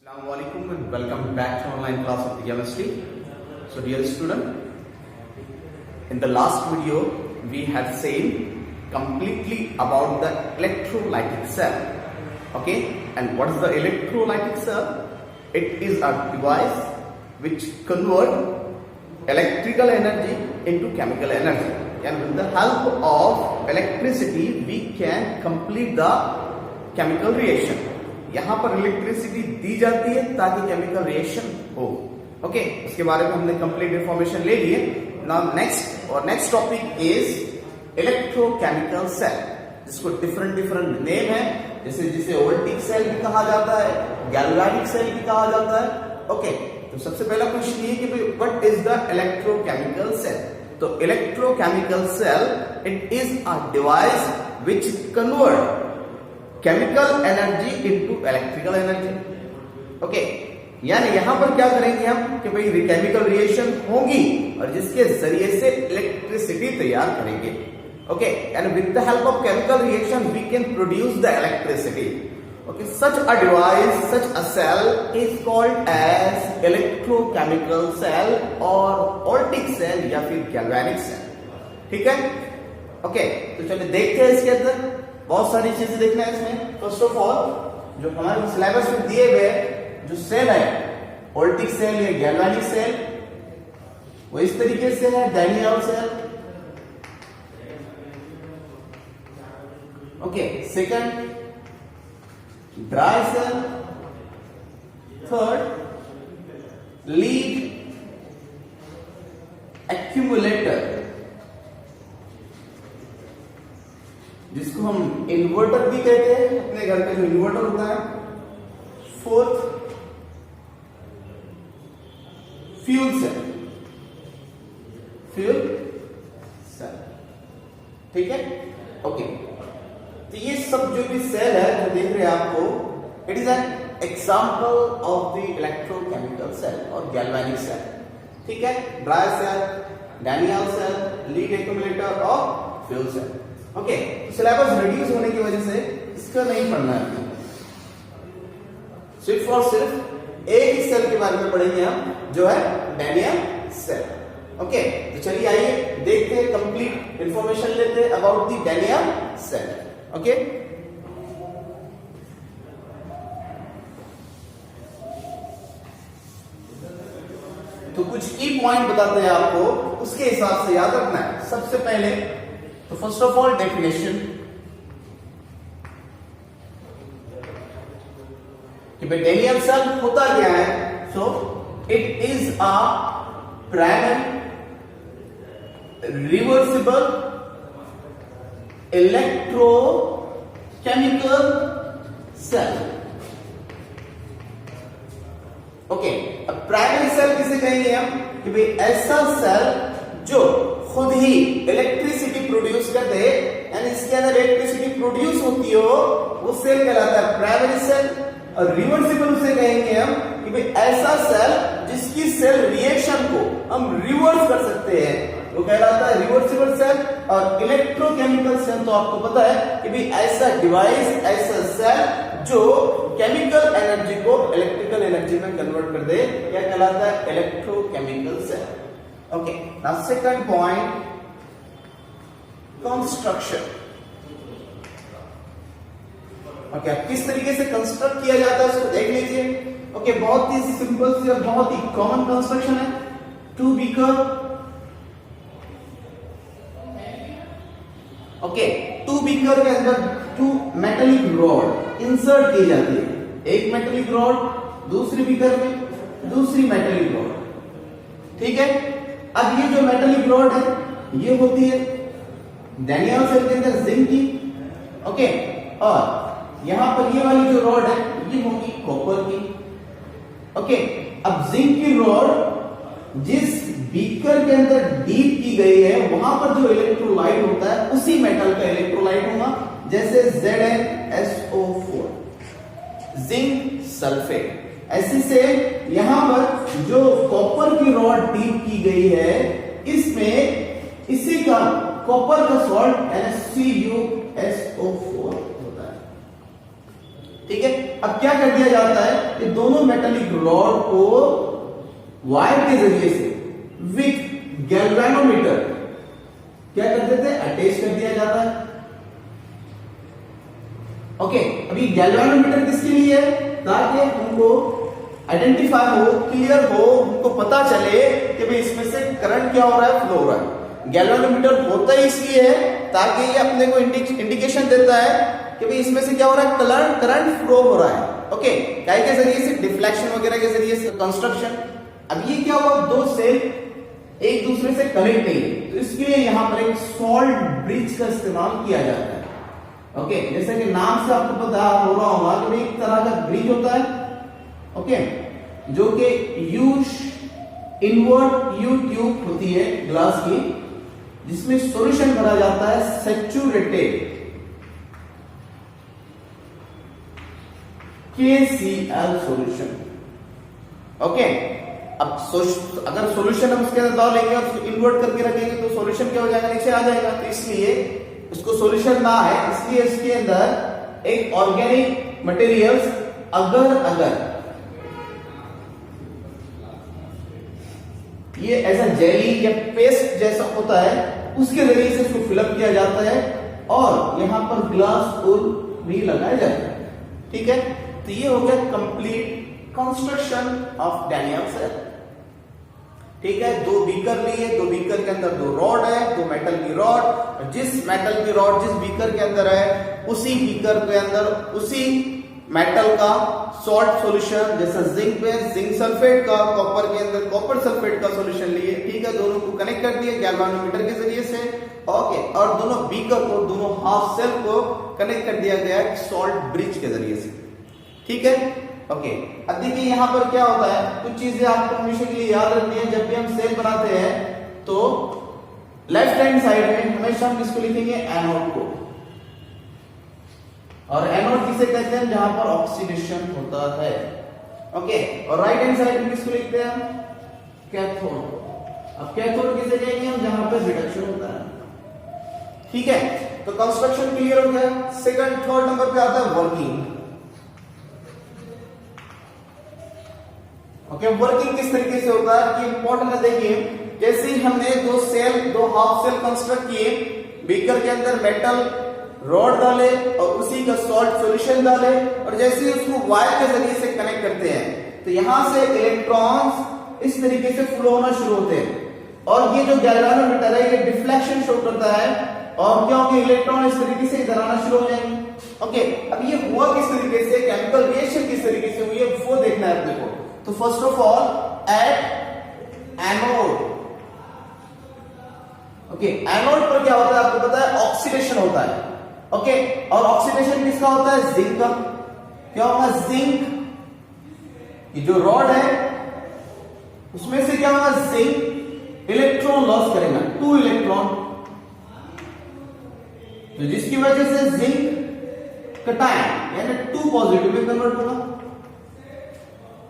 Assalamualaikum and welcome back to online class of chemistry. So dear student, in the last video we had seen completely about the electrolytic cell. Okay, and what is the electrolytic cell? It is a device which convert electrical energy into chemical energy, and with the help of electricity we can complete the chemical reaction. यहाँ पर electricity दी जाती है ताकि chemical reaction हो. Okay, उसके बारे में हमने कंप्लीट इंफॉर्मेशन ले ली है. Now next topic is electrochemical cell, जिसको डिफरेंट नेम है, जैसे जिसे वोल्टिक सेल भी कहा जाता है, गैल्वेनिक सेल भी कहा जाता है. ओके, तो सबसे पहला क्वेश्चन ये कि भाई what is the electrochemical cell. तो electrochemical cell it is a device which convert chemical energy into electrical energy. Okay, यानी यहां पर क्या करेंगे हम कि भाई केमिकल रिएक्शन होगी और जिसके जरिए से इलेक्ट्रिसिटी तैयार करेंगे. Okay, and with the help of chemical reaction we can produce the electricity. Okay, such a device, such a cell is called as electrochemical cell और वोल्टिक सेल या फिर गैल्वेनिक सेल. ठीक है. ओके, तो चलिए देखते हैं इसके अंदर बहुत सारी चीजें देखना है इसमें. फर्स्ट ऑफ ऑल, जो हमारे सिलेबस में दिए हुए जो सेल है, वोल्टिक सेल या गैल्वेनिक सेल, वो इस तरीके से है. Daniell cell. Okay, second dry cell. Third lead accumulator, जिसको हम इन्वर्टर भी कहते हैं, अपने घर पे जो इन्वर्टर होता है. Fourth fuel cell. ठीक है. ओके, तो ये सब जो भी सेल है जो देख रहे हैं आपको, it is an example of the electrochemical cell और गैल्वेनिक सेल. ठीक है. Dry cell, Daniell cell, lead accumulator और fuel cell. Okay, syllabus reduce होने की वजह से इसका नहीं पढ़ना है. सिर्फ और सिर्फ एक ही सेल के बारे में पढ़ेंगे हम, जो है डैनियल सेल. ओके, तो चलिए आइए देखते हैं, कंप्लीट इंफॉर्मेशन लेते हैं about the Daniell cell. Okay, तो कुछ की पॉइंट बताते हैं आपको, उसके हिसाब से याद रखना है. सबसे पहले तो फर्स्ट ऑफ ऑल डेफिनेशन कि भाई डैनियल सेल होता क्या है. So it is a primary reversible electrochemical cell. Okay, अब प्राइमरी सेल किसे कहेंगे हम कि भाई ऐसा सेल जो खुद ही इलेक्ट्रिसिटी प्रोड्यूस कर दे, यानी इसके अंदर इलेक्ट्रिसिटी प्रोड्यूस होती हो, वो सेल कहलाता है प्राइमरी सेल. और रिवर्सिबल उसे कहेंगे हम कि भाई ऐसा सेल जिसकी सेल रिएक्शन को हम रिवर्स कर सकते हैं, वो कहलाता है रिवर्सिबल सेल. और इलेक्ट्रोकेमिकल सेल तो आपको पता है कि भाई ऐसा डिवाइस, ऐसा सेल जो केमिकल एनर्जी को इलेक्ट्रिकल एनर्जी में कन्वर्ट कर दे, क्या कहलाता है electrochemical cell. Okay, now second point, construction. Okay, किस तरीके से कंस्ट्रक्ट किया जाता है उसको देख लीजिए. ओके, बहुत ही सिंपल सी और बहुत ही कॉमन कंस्ट्रक्शन है. Two beaker. Okay, two beaker के अंदर टू मेटेलिक रॉड इंसर्ट की जाती है. एक मेटेलिक रॉड दूसरी बीकर में, दूसरी मेटेलिक रॉड. ठीक है. अब ये जो मेटेलिक रॉड है ये होती है डैनियल सेल के अंदर जिंक की. ओके, और यहां पर ये वाली जो रॉड है ये होगी कॉपर की. ओके, अब जिंक की रॉड जिस बीकर के अंदर डीप की गई है, वहां पर जो इलेक्ट्रोलाइट होता है उसी मेटल का इलेक्ट्रोलाइट होगा, जैसे ZnSO4, जिंक सल्फेट. ऐसे से यहां पर जो कॉपर की रॉड डीप की गई है, इसमें इसी का कॉपर का सॉल्ट NaCuSO4 होता है. ठीक है। अब क्या कर दिया जाता है कि दोनों मेटालिक रॉड को वायर के जरिए से विथ गैल्वेनोमीटर क्या कर देते हैं, अटैच कर दिया जाता है। ओके, अभी गैल्वेनोमीटर किसके लिए है, ताकि हमको आइडेंटिफाई हो, क्लियर हो, हमको पता चले कि भाई इसमें से करंट क्या हो रहा है, फ्लो हो रहा है। गैल्वेनोमीटर होता ही इसलिए है ताकि ये अपने को इंडिकेशन देता है कि भाई इसमें से क्या हो रहा है, करंट फ्लो हो रहा है। ओके, क्या के जरिए से, डिफ्लेक्शन वगैरह के जरिए से, कंस्ट्रक्शन। अब ये क्या हुआ, दो सेल एक दूसरे से कनेक्ट नहीं, तो इसके लिए यहां पर एक सॉल्ट ब्रिज का इस्तेमाल किया जाता है। ओके, जैसे कि नाम से आपको पता हो रहा होगा कि एक तरह का ब्रिज होता है, ओके, जो कि इनवर्ट यू ट्यूब होती है ग्लास की, जिसमें सॉल्यूशन भरा जाता है सैचुरेटेड KCl सॉल्यूशन। ओके, अब अगर सॉल्यूशन हम उसके अंदर डाल लेंगे और उसको इन्वर्ट करके रखेंगे तो सॉल्यूशन क्या हो जाएगा, नीचे आ जाएगा। तो इसलिए इसको सॉल्यूशन ना है, इसलिए इसके अंदर एक ऑर्गेनिक मटेरियल्स अगर ये ऐसा जेली या पेस्ट जैसा होता है, उसके जरिए से इसको फिलअप किया जाता है और यहां पर ग्लास वूल भी लगाया जाता है। ठीक है, तो ये हो गया complete construction of Daniell cell. ठीक है, दो बीकर लिए, दो बीकर के अंदर दो रॉड है, दो मेटल की रॉड, जिस मेटल की रॉड जिस बीकर के अंदर है, उसी बीकर के अंदर उसी मेटल का सॉल्ट सॉल्यूशन, जैसा जिंक में जिंक सल्फेट का, कॉपर के अंदर कॉपर सल्फेट का सॉल्यूशन लिए। ठीक है, दोनों को कनेक्ट कर दिए गैल्वेनोमीटर के जरिए से। ओके, और दोनों बीकर को, दोनों हाफ सेल को कनेक्ट कर दिया गया है सॉल्ट ब्रिज के जरिए से। ठीक है, ओके। अब देखिए यहां पर क्या होता है, कुछ चीजें आपको हमेशा के लिए याद रखनी है। जब भी हम सेल बनाते हैं तो लेफ्ट हैंड साइड में हमेशा हम किसको लिखेंगे, एनोड को, और एनोड किसे कहते हैं, जहां पर ऑक्सीडेशन होता है। ओके, और राइट हैंड साइड में किसको लिखते हैं, कैथोड। अब कैथोड किसे कहेंगे हम, जहां पर रिडक्शन होता है। ठीक है, तो कंस्ट्रक्शन क्लियर हो गया। सेकंड थर्ड नंबर पे आता है वर्किंग। ओके, वर्किंग किस तरीके से होता है कि इंपॉर्टेंट है। देखिए, जैसे ही हमने दो हाफ सेल कंस्ट्रक्ट किए, बीकर के अंदर मेटल रॉड डाले और उसी का सॉल्ट सॉल्यूशन डाले, और जैसे ही उसको वायर के जरिए से कनेक्ट करते हैं तो यहां से इलेक्ट्रॉन्स इस तरीके से फ्लो होना शुरू होते हैं, और ये जो गैल्वेनोमीटर है ये डिफ्लेक्शन शो करता है, और क्या होगा, इलेक्ट्रॉन इस तरीके से इधर आना शुरू हो जाएंगे। ओके, अब ये हुआ किस तरीके से, केमिकल रिएक्शन किस तरीके से हुई है वो देखना है अपने को। तो first of all at anode, okay, anode पर क्या होता है आपको पता है, ऑक्सीडेशन होता है। ओके, और ऑक्सीडेशन किसका होता है, जिंक का। क्या होगा, जिंक ये जो रॉड है उसमें से क्या होगा, जिंक इलेक्ट्रॉन लॉस करेगा, 2 इलेक्ट्रॉन, तो जिसकी वजह से जिंक कटायन यानी 2 पॉजिटिव में कन्वर्ट होगा।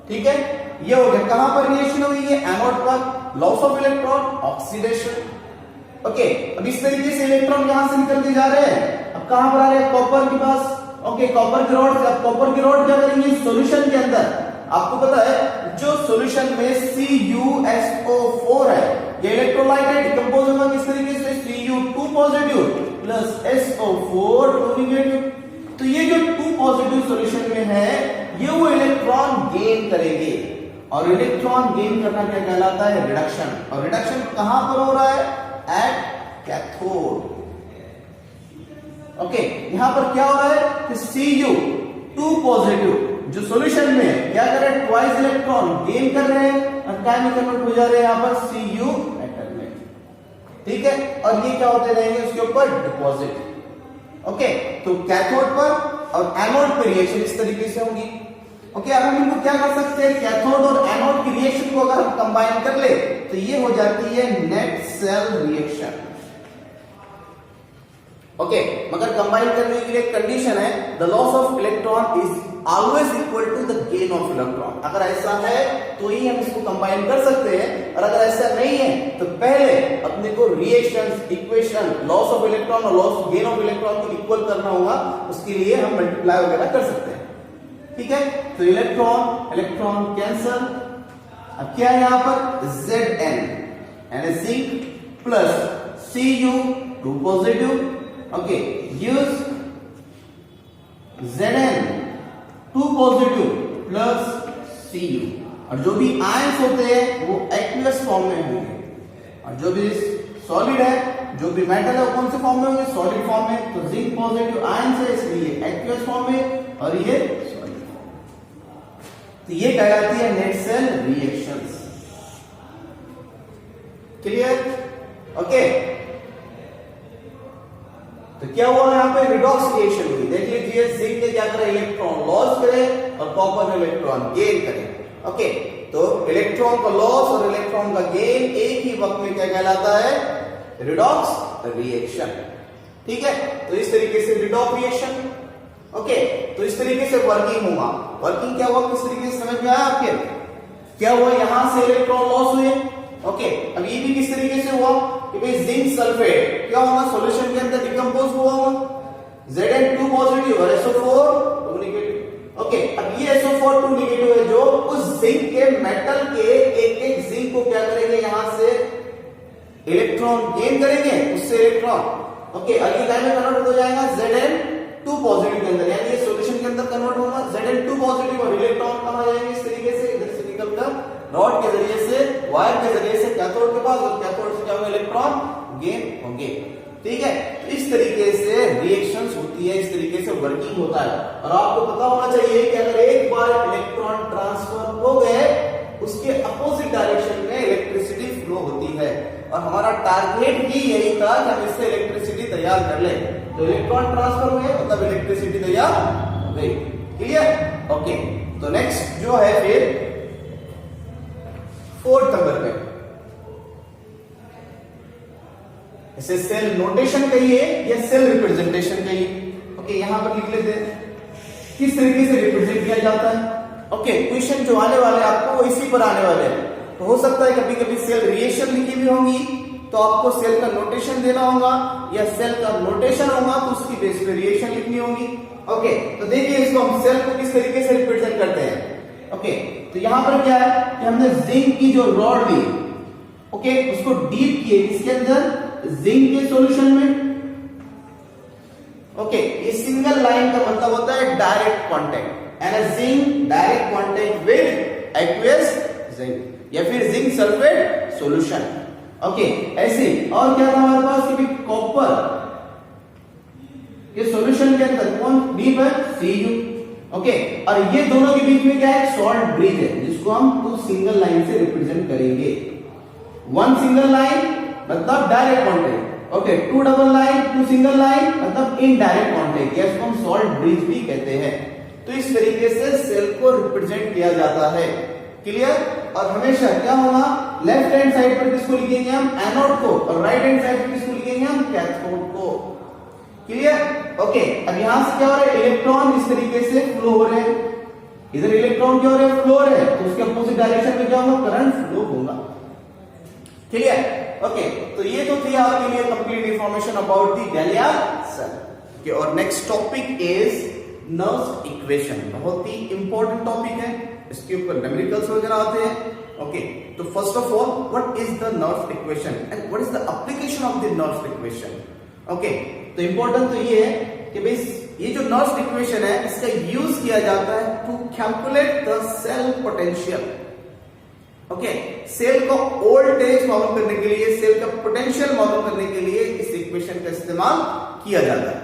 ठीक है, ये हो गया। कहां पर रिएक्शन हुई है, एनोड पर, loss of electron, oxidation. Okay, अब इस तरीके से इलेक्ट्रॉन यहां से निकलते जा रहे हैं, अब कहां पर आ रहे हैं, कॉपर के पास। ओके, कॉपर की रॉड, अब कॉपर की रॉड क्या करेंगे, सॉल्यूशन के अंदर। आपको पता है जो सॉल्यूशन में CuSO4 है, ये इलेक्ट्रोलाइट है, डिकम्पोज होगा किस तरीके से, Cu2 positive plus SO4 2 negative. तो ये जो 2 पॉजिटिव सॉल्यूशन में है, ये वो इलेक्ट्रॉन गेन करेंगे, और इलेक्ट्रॉन गेन करना क्या कहलाता है, रिडक्शन। और रिडक्शन कहां पर हो रहा है, एट कैथोड। ओके, यहां पर क्या हो रहा है कि Cu2 पॉजिटिव जो सॉल्यूशन में है क्या कर रहे हैं, ट्वाइस इलेक्ट्रॉन गेन कर रहे हैं, और क्या में कन्वर्ट हो जा रहे हैं यहां पर Cu मेटल में। ठीक है, और ये क्या होते रहेंगे उसके ऊपर, डिपॉजिट। ओके, तो कैथोड पर और एनोड पर रिएक्शन इस तरीके से होगी। ओके, अब हम इनको क्या कर सकते हैं, कैथोड और एनोड की रिएक्शन को अगर हम कंबाइन कर ले तो ये हो जाती है नेट सेल रिएक्शन। ओके, मगर कंबाइन करने के लिए कंडीशन है, the loss of electron is always equal to the gain of electron. अगर ऐसा है तो ही हम इसको कंबाइन कर सकते हैं, और अगर ऐसा नहीं है तो पहले अपने को reactions, equation, loss of electron और लॉस गेन ऑफ इलेक्ट्रॉन को इक्वल करना होगा, उसके लिए हम मल्टीप्लाई वगैरह कर सकते हैं। ठीक है, तो इलेक्ट्रॉन इलेक्ट्रॉन कैंसल। अब क्या है यहाँ पर Zn यानी zinc plus Cu 2 positive, okay, gives Zn 2 positive plus Cu। और जो भी आयंस होते हैं वो एक्वियस फॉर्म में होंगे, और जो भी सॉलिड है, जो भी मेटल है वो कौन से फॉर्म में होंगे, सॉलिड फॉर्म में। तो जिंक पॉजिटिव आयंस है इसलिए एक्वियस फॉर्म में, और ये सॉलिड फॉर्म। तो ये कहलाती है net cell reactions. Clear? Okay, तो क्या हुआ यहाँ पे, रिडॉक्स रिएक्शन हुई। देख लीजिए, जिंक ने क्या करा, इलेक्ट्रॉन लॉस करे और कॉपर ने इलेक्ट्रॉन गेन करे। ओके, तो इलेक्ट्रॉन का लॉस और इलेक्ट्रॉन का गेन एक ही वक्त में क्या कहलाता है, रिडॉक्स रिएक्शन। ठीक है, तो इस तरीके से रिडॉक्स रिएक्शन। ओके, तो इस तरीके से वर्किंग होगा। वर्किंग क्या हुआ, किस तरीके से समझ में आया आपके, क्या हुआ, यहां से इलेक्ट्रॉन लॉस हुए। ओके, अब ये भी किस तरीके से हुआ कि भाई जिंक सल्फेट क्या होगा, सॉल्यूशन के अंदर डिकम्पोज हुआ होगा, Zn 2 पॉजिटिव और SO4 2 नेगेटिव। ओके, अब ये SO4 2 नेगेटिव है जो उस जिंक के मेटल के एक एक जिंक को क्या करेंगे, यहां से इलेक्ट्रॉन गेन करेंगे, उससे इलेक्ट्रॉन ओके अगली लाइन में कन्वर्ट हो जाएगा Zn 2 पॉजिटिव के अंदर, यानी ये सॉल्यूशन के अंदर कन्वर्ट होगा Zn 2 पॉजिटिव, और इलेक्ट्रॉन कहां जाएंगे, इस तरीके से इधर से निकलकर रॉड के जरिए से, वायर के जरिए से कैथोड के पास, और कैथोड से क्या होगा, इलेक्ट्रॉन गेन होंगे। ठीक है, तो इस तरीके से रिएक्शंस होती है, इस तरीके से वर्किंग होता है। और आपको पता होना चाहिए कि अगर एक बार इलेक्ट्रॉन ट्रांसफर हो गए, उसके अपोजिट डायरेक्शन में इलेक्ट्रिसिटी फ्लो होती है, और हमारा टारगेट भी यही था कि हम इससे इलेक्ट्रिसिटी तैयार कर ले। तो इलेक्ट्रॉन ट्रांसफर हुए मतलब इलेक्ट्रिसिटी तैयार हो गई। क्लियर? ओके, तो नेक्स्ट जो है फिर 4th नंबर पे, इसे सेल नोटेशन कहिए या सेल रिप्रेजेंटेशन कहिए। ओके, यहां पर लिख लेते हैं किस तरीके से रिप्रेजेंट किया जाता है। ओके, क्वेश्चन जो आने वाले आपको वो इसी पर आने वाले हैं। तो हो सकता है कभी कभी सेल रिएक्शन लिखी हुई होंगी तो आपको सेल का नोटेशन देना होगा, या सेल का नोटेशन होगा तो उसकी बेस पे रिएक्शन लिखनी होगी। ओके, तो देखिए इसको हम सेल को किस तरीके से रिप्रेजेंट करते हैं। ओके, तो यहां पर क्या है कि हमने जिंक की जो रॉड ली, ओके, उसको डीप किए इसके अंदर जिंक के सॉल्यूशन में। ओके, ये सिंगल लाइन का मतलब होता है direct contact, and zinc direct contact with aqueous zinc, या फिर जिंक सल्फेट सॉल्यूशन। ओके, ऐसे और क्या था हमारे पास कि कॉपर के सॉल्यूशन के अंदर कौन डीप है, Cu। ओके, और ये दोनों के बीच में क्या है, सॉल्ट ब्रिज है, जिसको हम 2 सिंगल लाइन से रिप्रेजेंट करेंगे। 1 सिंगल लाइन मतलब direct contact, okay, 2 double line, 2 single line मतलब इनडायरेक्ट कांटेक्ट, इसको हम सॉल्ट ब्रिज भी कहते हैं। तो इस तरीके से सेल को रिप्रेजेंट किया जाता है। क्लियर? और हमेशा क्या होगा, लेफ्ट हैंड साइड पर किसको लिखेंगे हम, एनोड को, और राइट हैंड साइड पर किसको लिखेंगे हम, कैथोड को। क्लियर? ओके, अब यहां से क्या हो रहा है, इलेक्ट्रॉन इस तरीके से फ्लो हो रहे हैं, इधर इलेक्ट्रॉन क्या हो रहे हैं, फ्लो हो रहे हैं, तो उसके अपोजिट डायरेक्शन में क्या होगा, करंट फ्लो होगा। क्लियर? ओके, तो ये तो थी आपके लिए complete information about the gallium cell. Okay, और next topic is Nernst equation. बहुत ही इंपॉर्टेंट टॉपिक है, इसके ऊपर न्यूमेरिकल्स वगैरह आते हैं। ओके, तो first of all what is the nerves equation and what is the application of the nerves equation. Okay, तो इंपॉर्टेंट तो ये है कि भाई ये जो नर्व्स इक्वेशन है इसका यूज किया जाता है to calculate the cell potential. Okay, cell को वोल्टेज मालूम करने के लिए, सेल का पोटेंशियल मालूम करने के लिए इस इक्वेशन का इस्तेमाल किया जाता है।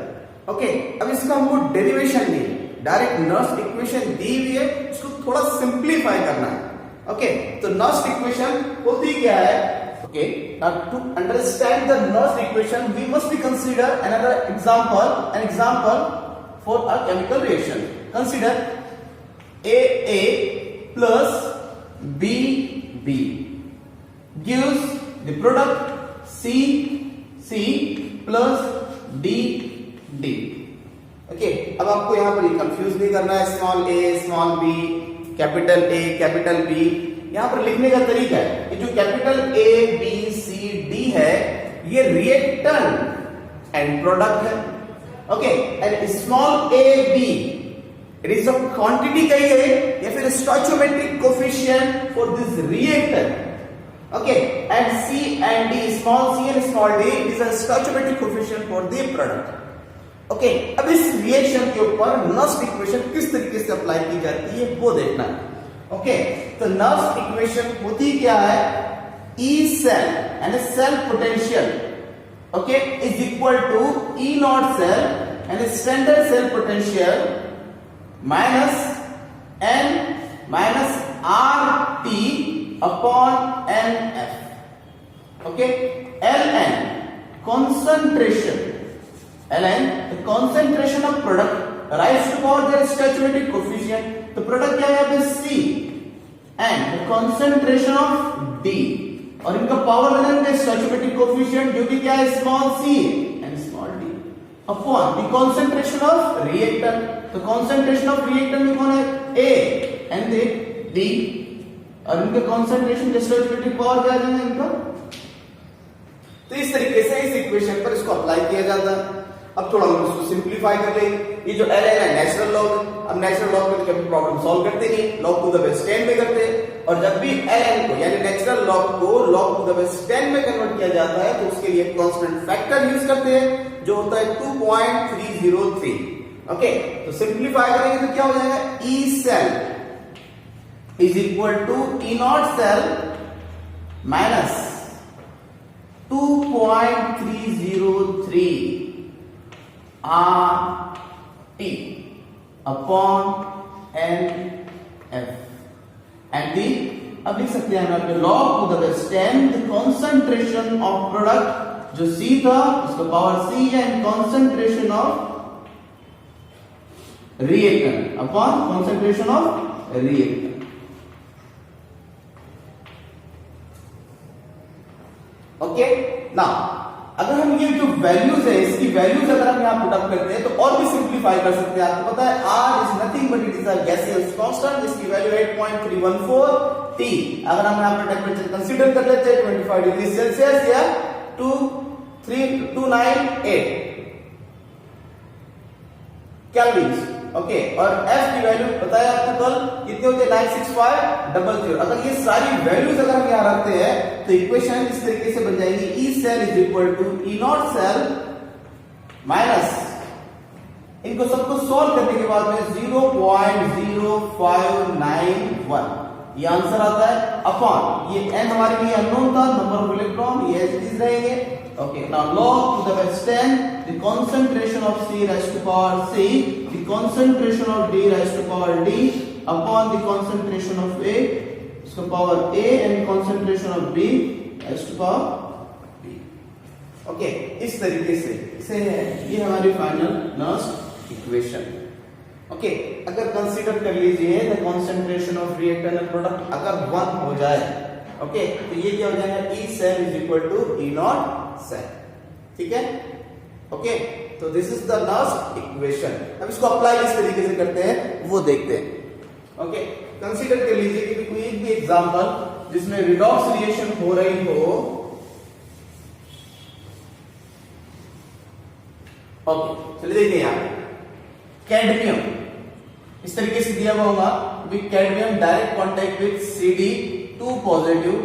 ओके, अब इसका हमको डेरिवेशन नहीं, डायरेक्ट नर्व्स इक्वेशन दी हुई है, इसको थोड़ा सिंप्लीफाई करना है। ओके, तो नर्व्स इक्वेशन होती क्या है। Okay, now to understand the Nernst equation we must be consider another example, an example for a chemical reaction. Consider AA plus BB gives the product CC plus DD. Okay, अब आपको यहां पर confuse नहीं करना है, small a small b, capital A capital B। यहां पर लिखने का तरीका है कि जो capital A B C D है ये रिएक्टेंट एंड प्रोडक्ट है। Okay, and small a b it is the quantity कही है या फिर stoichiometric coefficient for this reactor. Okay, and C and D, small c and small d is a stoichiometric coefficient for the product. Okay, अब इस reaction के ऊपर Nernst equation किस तरीके से अप्लाई की जाती है वो देखना है. ओके, तो नस्ट इक्वेशन होती क्या है? E cell and cell potential, okay, is equal to E naught cell and standard cell potential minus N minus RT upon NF. Okay, Ln concentration, Ln the concentration of product rise to power their stoichiometric coefficient. तो product क्या है यहाँ पे C and the concentration of D और इनका power लेंगे स्टोइचोमेट्रिक coefficient जो कि क्या है? Small c and small d upon the concentration of reactant. तो कंसंट्रेशन ऑफ रिएक्टेंट में कौन है? A एंड D और इनके कंसंट्रेशन के स्टोइचोमेट्रिक पावर क्या आ जाएगा इनका? तो इस तरीके से इस इक्वेशन पर इसको अप्लाई किया जाता है. अब थोड़ा हम इसको सिंपलीफाई कर लेंगे. ये जो Ln है नेचुरल लॉग है. अब नेचुरल लॉग में कभी प्रॉब्लम सॉल्व करते नहीं, लॉग टू द बेस 10 में करते हैं. और जब भी Ln को यानी नेचुरल लॉग को लॉग टू द बेस 10 में कन्वर्ट किया जाता है तो उसके लिए कांस्टेंट फैक्टर यूज करते हैं जो होता है 2.303. ओके, तो सिंपलीफाई करेंगे तो क्या हो जाएगा? E cell is equal to E naught cell minus 2.303 RT upon NF and the अब लिख सकते हैं यहाँ पे log to the base 10 the concentration of product जो C था उसका पावर C है and concentration of reactant upon concentration of reactant. Okay, now अगर हम ये जो वैल्यूज है इसकी वैल्यूज अगर हम यहां पुट अप करते हैं तो और भी सिंपलीफाई कर सकते हैं. आपको पता है R is nothing but it is a gaseous constant जिसकी वैल्यू 8.314 T. अगर हम यहां पर टेंपरेचर कंसीडर कर लेते हैं 25 डिग्री सेल्सियस या 298 केल्विन. ओके, और F की वैल्यू पता है आपको कल कितने होते हैं? 96500. अगर ये सारी वैल्यूज अगर हम यहां रखते हैं तो इक्वेशन इस तरीके से बन जाएगी. E cell is equal to E naught cell minus इनको सबको सॉल्व करने के बाद में 0.0591 ये आंसर आता है अपॉन ये n हमारे लिए अननोन था, नंबर ऑफ इलेक्ट्रॉन ये एज इट इज रहेंगे. Okay, now log to the base 10 the concentration of C raised to power C, the concentration of D raised to power D upon the concentration of A इसका power A and concentration of B raised to power B. Okay, इस तरीके से ये हमारी final Nernst equation. Okay, अगर consider कर लीजिए the concentration of reactant and product अगर 1 हो जाए, ओके, तो ये क्या हो जाएगा? E cell is equal to E naught cell. ठीक है? ओके, तो this is the last equation. अब इसको अप्लाई किस तरीके से करते हैं वो देखते हैं. ओके, कंसीडर कर लीजिए कि कोई एक भी एग्जांपल जिसमें रिडॉक्स रिएक्शन हो रही हो. ओके, चलिए देखते हैं यहां कैडमियम इस तरीके से दिया हुआ होगा. Cadmium direct contact with Cd2 positive,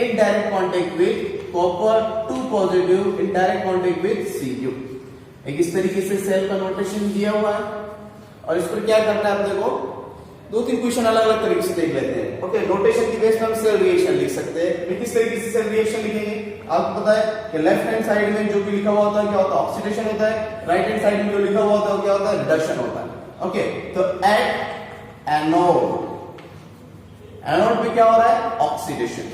indirect contact with copper 2 positive, indirect contact with Cu. एक इस तरीके से सेल का नोटेशन दिया हुआ है और इस पर क्या करना है अपने को? दो तीन क्वेश्चन अलग अलग तरीके से देख लेते हैं. ओके, नोटेशन की बेस पर हम सेल रिएक्शन लिख सकते हैं. किस तरीके से सेल रिएक्शन लिखेंगे? आपको पता है कि लेफ्ट हैंड साइड में जो भी लिखा हुआ होता है क्या होता है? ऑक्सीडेशन होता है. राइट हैंड साइड में जो लिखा हुआ होता है क्या होता है? रिडक्शन होता है. ओके, तो एट एनोड, एनोड पे क्या हो रहा है? ऑक्सीडेशन.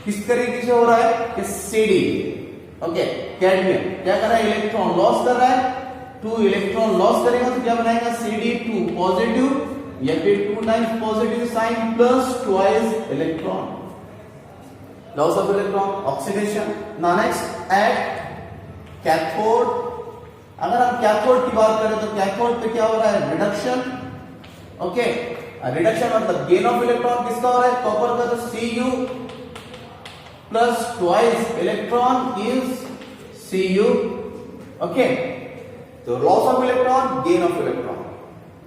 किस तरीके से हो रहा है कि Cd, ओके, कैडमियम क्या कर रहा है? इलेक्ट्रॉन लॉस कर रहा है. 2 इलेक्ट्रॉन लॉस करेगा तो क्या बनाएगा? Cd2 पॉजिटिव या फिर 2 times positive sign plus twice electron, loss of electron, oxidation. Now next at cathode. अगर हम कैथोड की बात करें तो कैथोड पे क्या हो रहा है? रिडक्शन. ओके, रिडक्शन मतलब गेन ऑफ इलेक्ट्रॉन किसका हो रहा है? कॉपर का. तो Cu plus twice electron gives Cu. Okay, तो loss of electron, gain of electron.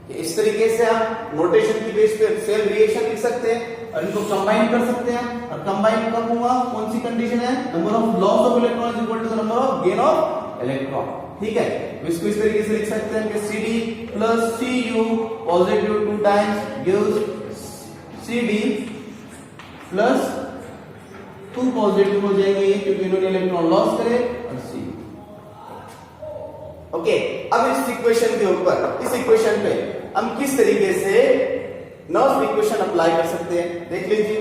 कि इस तरीके से आप नोटेशन की बेस पे सेल रिएक्शन लिख सकते हैं और इनको कंबाइन कर सकते हैं। और कंबाइन कब होगा, कौन सी कंडीशन है, number of loss of electron is equal to the number of gain of electron. ठीक है, तो इसको इस तरीके से लिख सकते हैं कि CD plus Cu positive 2 times gives CD plus 2 positive हो जाएंगे क्योंकि इन्होंने इलेक्ट्रॉन लॉस करे और C। ओके, अब इस इक्वेशन के ऊपर, इस इक्वेशन पे हम किस तरीके से नॉर्थ इक्वेशन अप्लाई कर सकते हैं देख लीजिए।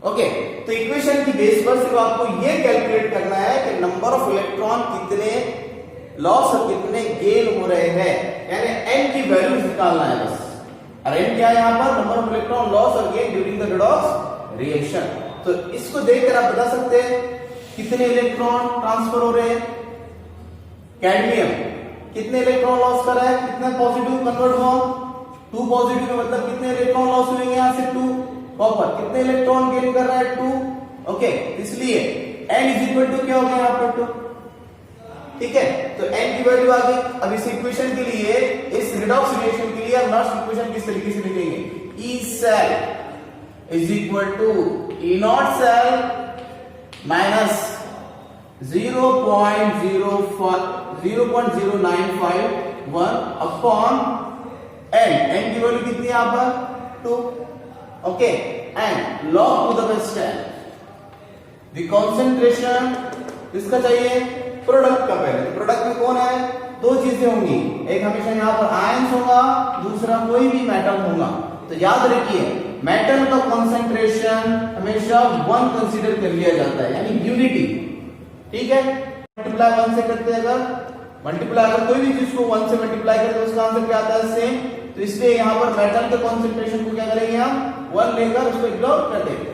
ओके, तो इक्वेशन की बेस पर सिर्फ आपको यह कैलकुलेट करना है कि नंबर ऑफ इलेक्ट्रॉन कितने लॉस और कितने गेन हो रहे हैं, यानी n की वैल्यू निकालना है बस। और n क्या है यहां पर, नंबर ऑफ इलेक्ट्रॉन लॉस और gain during the redox reaction. तो इसको देखकर आप बता सकते हैं कितने इलेक्ट्रॉन ट्रांसफर हो रहे हैं। कैडमियम कितने इलेक्ट्रॉन लॉस कर रहा है, कितने पॉजिटिव कन्वर्ट हुआ, 2 पॉजिटिव का मतलब कितने इलेक्ट्रॉन लॉस हुए यहां से 2। कॉपर कितने इलेक्ट्रॉन गेन कर रहा है 2। ओके, इसलिए n इज इक्वल टू क्या हो गया यहां पर 2। ठीक है, तो n की वैल्यू आ गई। अब इस इक्वेशन के लिए, इस रिडॉक्स रिएक्शन के लिए हम नॉट इक्वेशन किस तरीके से लिखेंगे, E cell is equal to E naught cell minus 0.0951 upon n की वैल्यू कितनी है यहां पर 2। Okay, and log to the base 10 the concentration किसका चाहिए, प्रोडक्ट का। पहले तो प्रोडक्ट में कौन है, 2 चीजें होंगी, एक हमेशा यहां पर आयंस होगा, दूसरा कोई भी मेटल होगा। तो याद रखिए मेटल का कंसंट्रेशन हमेशा 1 कंसीडर कर लिया जाता है, यानी यूनिटी। ठीक है, मल्टीप्लाई 1 से करते हैं, अगर मल्टीप्लाई अगर कोई भी चीज को 1 से मल्टीप्लाई करते हैं उसका आंसर क्या आता है, सेम। तो इसलिए यहां पर मेटल के कंसंट्रेशन को क्या करेंगे हम 1 लेकर उसको इग्नोर कर देंगे।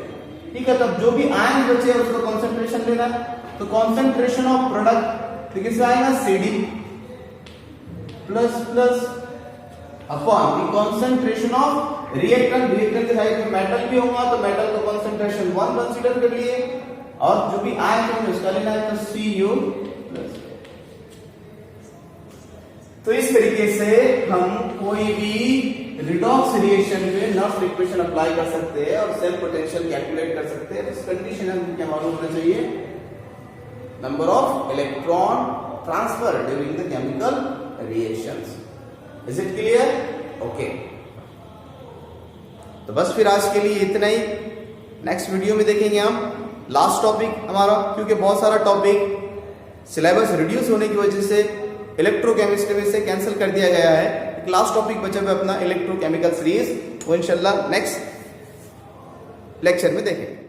ठीक है, तब जो भी आयन बचे उसको कंसंट्रेशन लेना है। तो कंसंट्रेशन ऑफ प्रोडक्ट तो किसका आएगा, CD plus plus upon the concentration of reactant. Reactant के साइड में मेटल भी होगा तो मेटल का कंसंट्रेशन 1 कंसीडर कर लिए और जो भी आयन है उसका लेना है तो Cu प्लस। तो इस तरीके से हम कोई भी रिडॉक्स रिएक्शन में नॉट इक्वेशन अप्लाई कर सकते हैं और सेल पोटेंशियल कैलकुलेट कर सकते हैं। इस कंडीशन में क्या मालूम होना चाहिए, number of electron transfer during the chemical reactions. Is it clear? Okay, तो बस फिर आज के लिए इतना ही। नेक्स्ट वीडियो में देखेंगे हम लास्ट टॉपिक हमारा, क्योंकि बहुत सारा टॉपिक सिलेबस रिड्यूस होने की वजह से इलेक्ट्रोकेमिस्ट्री में से कैंसिल कर दिया गया है। एक लास्ट टॉपिक बचा हुआ अपना इलेक्ट्रोकेमिकल सीरीज, वो इंशाल्लाह नेक्स्ट लेक्चर में देखेंगे।